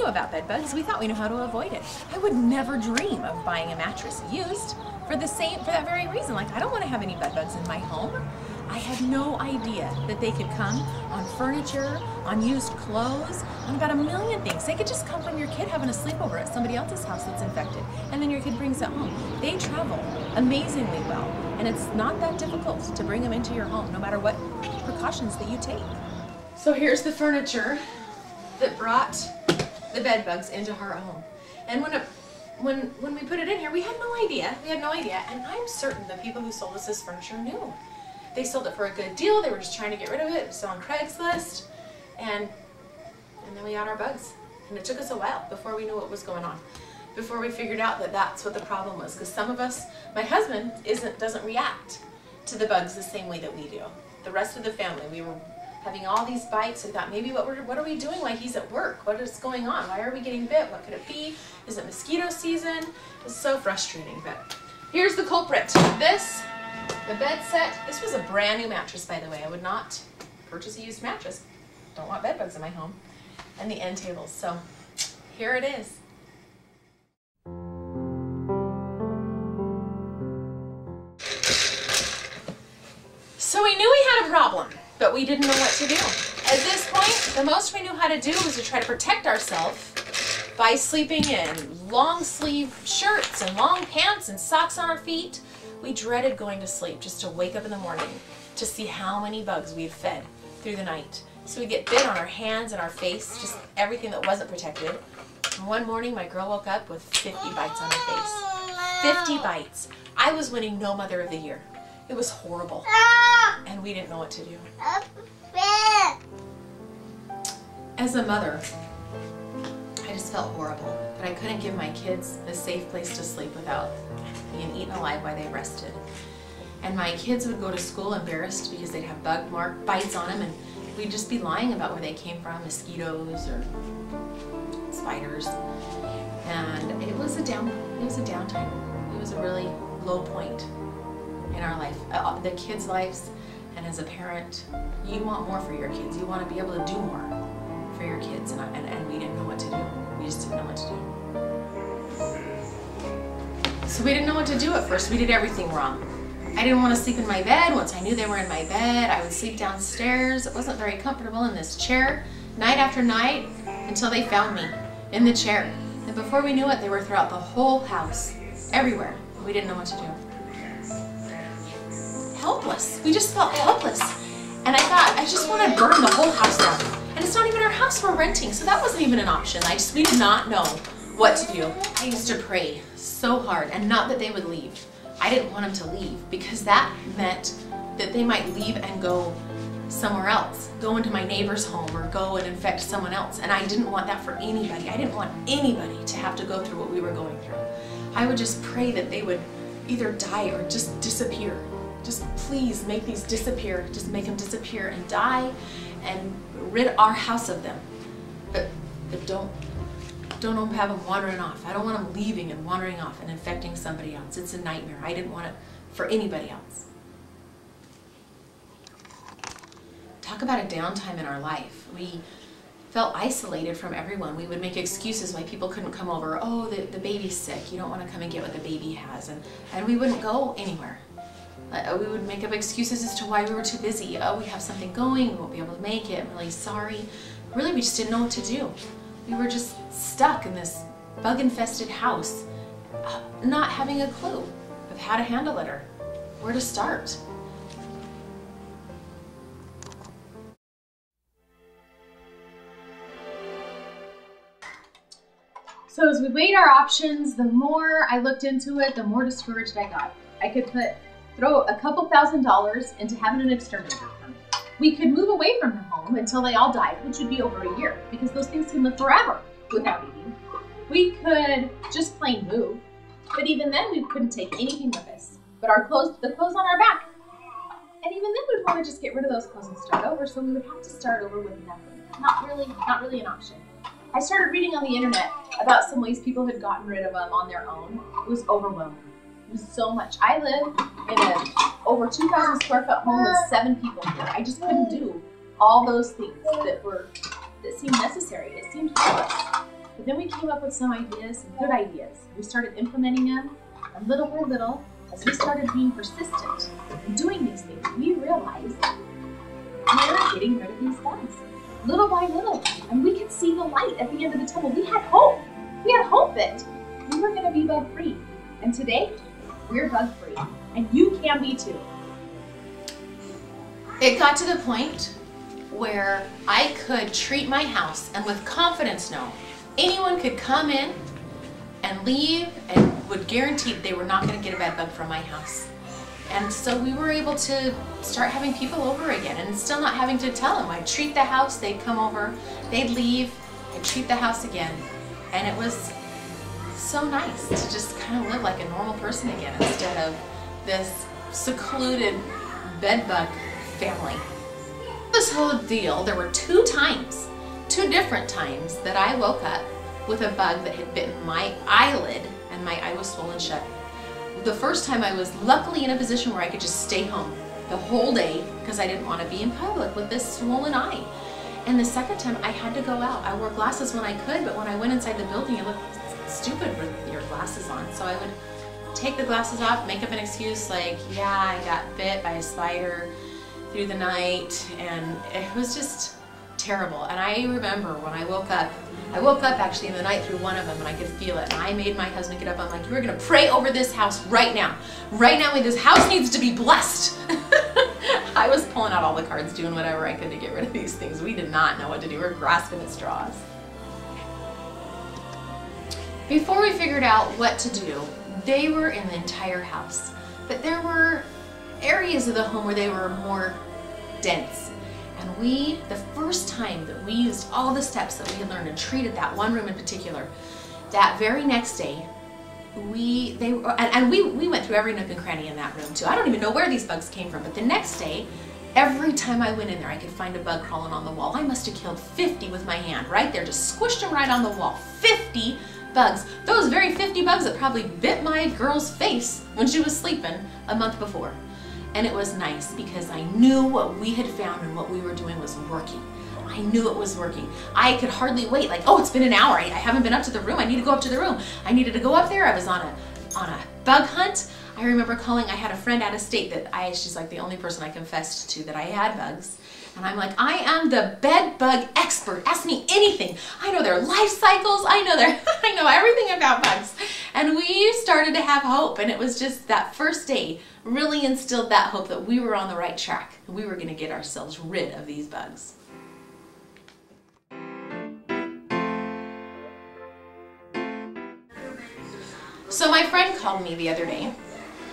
about bed bugs, we thought we knew how to avoid it. I would never dream of buying a mattress used for that very reason. Like, I don't want to have any bed bugs in my home. I had no idea that they could come on furniture, on used clothes, on about a million things. They could just come from your kid having a sleepover at somebody else's house that's infected, and then your kid brings it home. They travel amazingly well, and it's not that difficult to bring them into your home, no matter what precautions that you take. So here's the furniture that brought the bed bugs into our home. And when we put it in here, we had no idea. We had no idea, and I'm certain the people who sold us this furniture knew. They sold it for a good deal. They were just trying to get rid of it. It was on Craigslist, and then we got our bugs. And it took us a while before we knew what was going on, before we figured out that that's what the problem was. Because some of us, my husband doesn't react to the bugs the same way that we do. The rest of the family, we were having all these bites. We thought, maybe what are we doing while he's at work? What is going on? Why are we getting bit? What could it be? Is it mosquito season? It's so frustrating. But here's the culprit. The bed set, this was a brand new mattress, by the way. I would not purchase a used mattress. Don't want bed bugs in my home. And the end tables. So here it is. So we knew we had a problem, but we didn't know what to do. At this point, the most we knew how to do was to try to protect ourselves by sleeping in long sleeve shirts and long pants and socks on our feet. We dreaded going to sleep just to wake up in the morning to see how many bugs we had fed through the night. So we'd get bit on our hands and our face, just everything that wasn't protected. And one morning my girl woke up with 50 bites on her face. 50 bites. I was winning No Mother of the Year. It was horrible. And we didn't know what to do. As a mother, I just felt horrible. But I couldn't give my kids a safe place to sleep without being eaten alive while they rested. And my kids would go to school embarrassed because they'd have bug mark bites on them, and we'd just be lying about where they came from, mosquitoes or spiders. And it was a downtime. It was a really low point in our life, the kids' lives. And as a parent, you want more for your kids. You want to be able to do more for your kids, and we didn't know what to do. We just didn't know what to do. So we didn't know what to do at first. We did everything wrong. I didn't want to sleep in my bed. Once I knew they were in my bed, I would sleep downstairs. It wasn't very comfortable in this chair, night after night, until they found me in the chair. And before we knew it, they were throughout the whole house, everywhere. We didn't know what to do. Helpless. We just felt helpless. And I thought, I just want to burn the whole house down. And it's not even our house, we're renting, so that wasn't even an option. We did not know what to do. I used to pray so hard, and not that they would leave. I didn't want them to leave, because that meant that they might leave and go somewhere else, go into my neighbor's home or go and infect someone else. And I didn't want that for anybody. I didn't want anybody to have to go through what we were going through. I would just pray that they would either die or just disappear. Just please make these disappear. Just make them disappear and die and rid our house of them. But don't have them wandering off. I don't want them leaving and wandering off and infecting somebody else. It's a nightmare. I didn't want it for anybody else. Talk about a downtime in our life. We felt isolated from everyone. We would make excuses why people couldn't come over. Oh, the baby's sick. You don't want to come and get what the baby has. And we wouldn't go anywhere. We would make up excuses as to why we were too busy. Oh, we have something going. We won't be able to make it. I'm really sorry. Really, we just didn't know what to do. We were just stuck in this bug-infested house, not having a clue of how to handle it or where to start. So as we weighed our options, the more I looked into it, the more discouraged I got. I could throw a couple $1,000s into having an exterminator come. We could move away from the home until they all died, which would be over a year, because those things can live forever without eating. We could just plain move, but even then we couldn't take anything with us but the clothes on our back. And even then we'd want to just get rid of those clothes and start over, so we would have to start over with nothing. Not really an option. I started reading on the internet about some ways people had gotten rid of them on their own. It was overwhelming. It was so much. I live in an over 2,000 square foot home with 7 people here. I just couldn't do all those things that seemed necessary. It seemed hopeless. But then we came up with some ideas, some good ideas. We started implementing them, and little by little, as we started being persistent in doing these things, we realized we were getting rid of these bugs, little by little. And we could see the light at the end of the tunnel. We had hope. We had hope that we were gonna be bug-free. And today, we're bug-free, and you can be too. It got to the point where I could treat my house and with confidence know anyone could come in and leave and would guarantee they were not going to get a bed bug from my house. And so we were able to start having people over again and still not having to tell them. I'd treat the house, they'd come over, they'd leave, I'd treat the house again. And it was so nice to just kind of live like a normal person again instead of this secluded bed bug family. This whole deal, there were two different times that I woke up with a bug that had bitten my eyelid and my eye was swollen shut. The first time I was luckily in a position where I could just stay home the whole day because I didn't want to be in public with this swollen eye. And the second time I had to go out. I wore glasses when I could, but when I went inside the building, it looked stupid with your glasses on. So I would take the glasses off, make up an excuse like, yeah, I got bit by a spider through the night, and it was just terrible. And I remember when I woke up actually in the night through one of them, and I could feel it. And I made my husband get up. I'm like, you are gonna pray over this house right now. Right now, this house needs to be blessed. I was pulling out all the cards, doing whatever I could to get rid of these things. We did not know what to do. We were grasping at straws. Before we figured out what to do, they were in the entire house. But there were areas of the home where they were more dense. And the first time that we used all the steps that we had learned and treated that one room in particular, that very next day, we went through every nook and cranny in that room too. I don't even know where these bugs came from, but the next day, every time I went in there, I could find a bug crawling on the wall. I must have killed 50 with my hand right there, just squished them right on the wall. 50 bugs. Those very 50 bugs that probably bit my girl's face when she was sleeping a month before. And it was nice because I knew what we had found and what we were doing was working. I knew it was working. I could hardly wait, like, oh, it's been an hour. I haven't been up to the room. I need to go up to the room. I needed to go up there. I was on a bug hunt. I remember calling, I had a friend out of state that she's like the only person I confessed to that I had bugs. And I'm like, I am the bed bug expert. Ask me anything. I know their life cycles. I know everything about bugs. And we started to have hope. And it was just that first day really instilled that hope that we were on the right track. And we were going to get ourselves rid of these bugs. So my friend called me the other day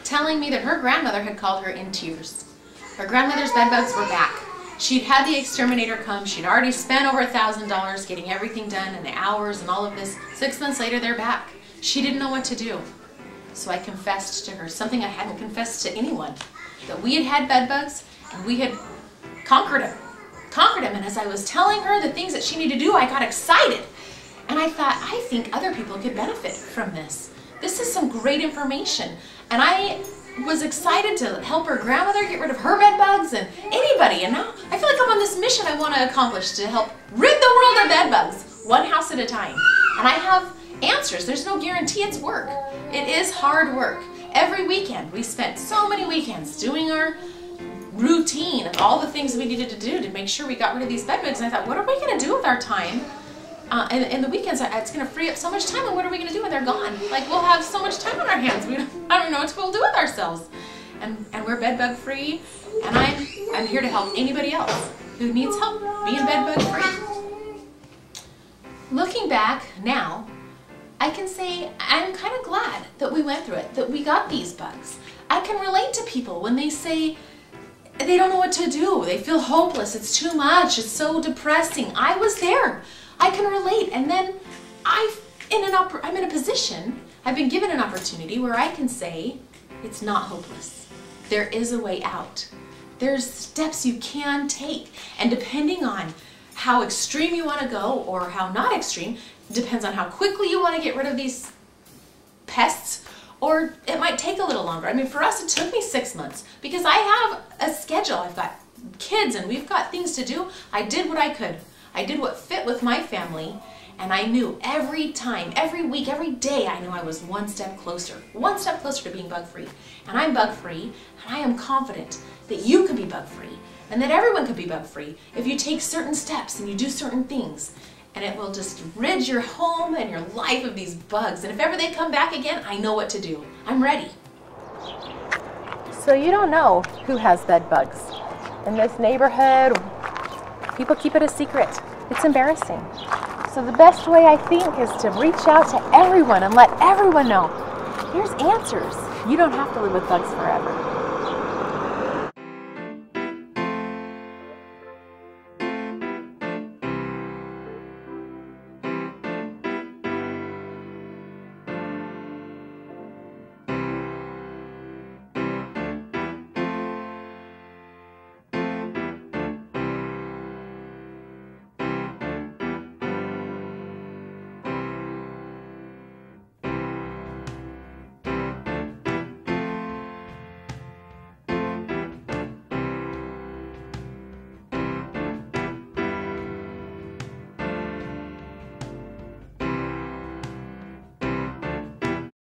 telling me that her grandmother had called her in tears. Her grandmother's bed bugs were back. She'd had the exterminator come. She'd already spent over $1,000 getting everything done and the hours and all of this. 6 months later, they're back. She didn't know what to do. So I confessed to her something I hadn't confessed to anyone, that we had had bed bugs and we had conquered them. And as I was telling her the things that she needed to do, I got excited. And I thought, I think other people could benefit from this. This is some great information. And I was excited to help her grandmother get rid of her bed bugs and anybody. And now I feel like I'm on this mission I want to accomplish to help rid the world of bed bugs, one house at a time. And I have answers. There's no guarantee it's work. It is hard work. Every weekend, we spent so many weekends doing our routine of all the things we needed to do to make sure we got rid of these bed bugs. And I thought, what are we going to do with our time? And the weekends, it's going to free up so much time, and what are we going to do when they're gone? Like, we'll have so much time on our hands. I don't know what we'll do with ourselves. And we're bed bug free, and I'm here to help anybody else who needs help being bed bug free. Looking back now, I can say I'm kind of glad that we went through it, that we got these bugs. I can relate to people when they say they don't know what to do. They feel hopeless. It's too much. It's so depressing. I was there. I can relate. And then I'm in a position, I've been given an opportunity where I can say it's not hopeless. There is a way out. There's steps you can take. And depending on how extreme you want to go or how not extreme, depends on how quickly you want to get rid of these pests, or it might take a little longer. I mean, for us, it took me 6 months because I have a schedule. I've got kids and we've got things to do. I did what I could. I did what fit with my family, And I knew every time, every week, every day, I knew I was one step closer to being bug-free. And I'm bug-free, and I am confident that you could be bug-free, and that everyone could be bug-free if you take certain steps and you do certain things. And it will just rid your home and your life of these bugs. And if ever they come back again, I know what to do. I'm ready. So you don't know who has bed bugs. In this neighborhood, people keep it a secret. It's embarrassing. So the best way, I think, is to reach out to everyone and let everyone know. Here's answers. You don't have to live with bugs forever.